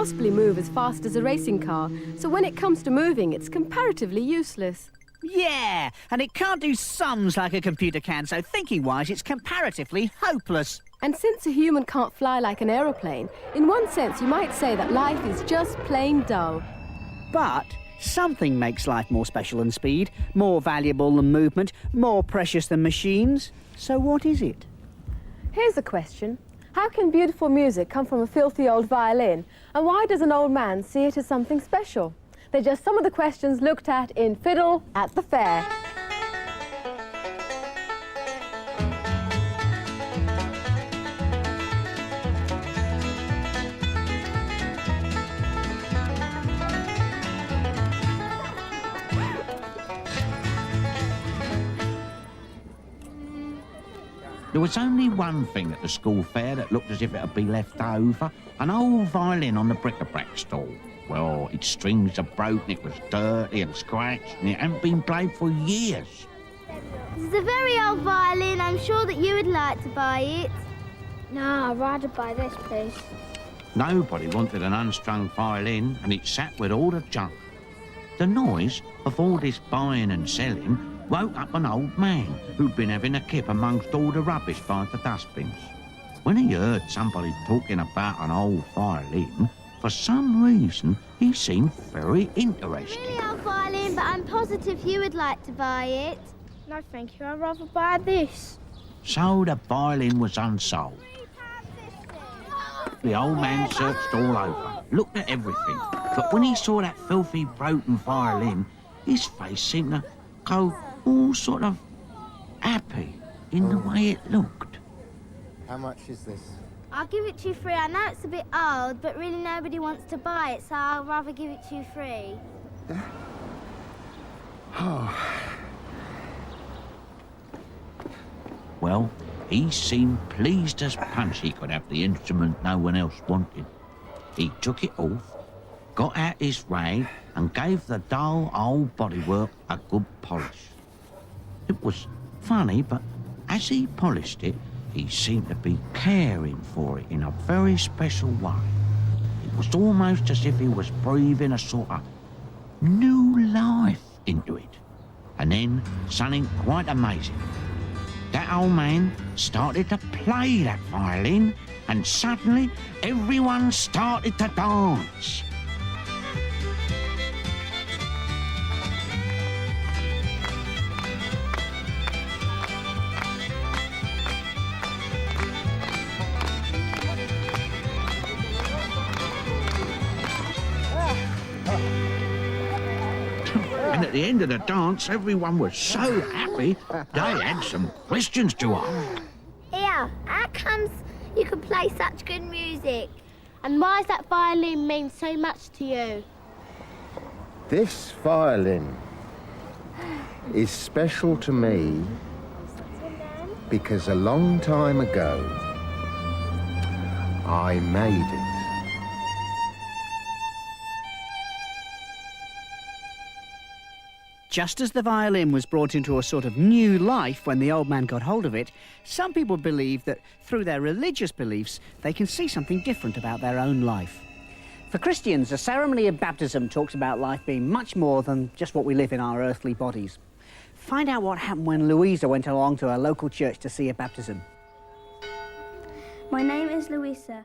possibly move as fast as a racing car, so when it comes to moving, it's comparatively useless. Yeah, and it can't do sums like a computer can, so thinking-wise, it's comparatively hopeless. And since a human can't fly like an aeroplane, in one sense you might say that life is just plain dull. But something makes life more special than speed, more valuable than movement, more precious than machines. So what is it? Here's a question. How can beautiful music come from a filthy old violin? And why does an old man see it as something special? They're just some of the questions looked at in Fiddle at the Fair. There was only one thing at the school fair that looked as if it had been left over, an old violin on the bric-a-brac stall. Well, its strings had broken, it was dirty and scratched, and it hadn't been played for years. This is a very old violin. I'm sure that you would like to buy it. No, I'd rather buy this, please. Nobody wanted an unstrung violin, and it sat with all the junk. The noise of all this buying and selling woke up an old man who'd been having a kip amongst all the rubbish by the dustbins. When he heard somebody talking about an old violin, for some reason he seemed very interested. Really old violin, but I'm positive you would like to buy it. No, thank you. I'd rather buy this. So the violin was unsold. The old man searched all over, looked at everything, but when he saw that filthy, broken violin, his face seemed to go all sort of happy in the way it looked. How much is this? I'll give it to you free. I know it's a bit old, but really nobody wants to buy it, so I'll rather give it to you free. Well, he seemed pleased as punch he could have the instrument no one else wanted. He took it off, got out his rag and gave the dull old bodywork a good polish. It was funny, but as he polished it, he seemed to be caring for it in a very special way. It was almost as if he was breathing a sort of new life into it. And then something quite amazing. That old man started to play that violin, and suddenly everyone started to dance. And at the end of the dance, everyone was so happy, they had some questions to ask. Here, how comes you can play such good music? And why does that violin mean so much to you? This violin is special to me because a long time ago I made it. Just as the violin was brought into a sort of new life when the old man got hold of it, some people believe that through their religious beliefs they can see something different about their own life. For Christians, the ceremony of baptism talks about life being much more than just what we live in our earthly bodies. Find out what happened when Louisa went along to a local church to see a baptism. My name is Louisa.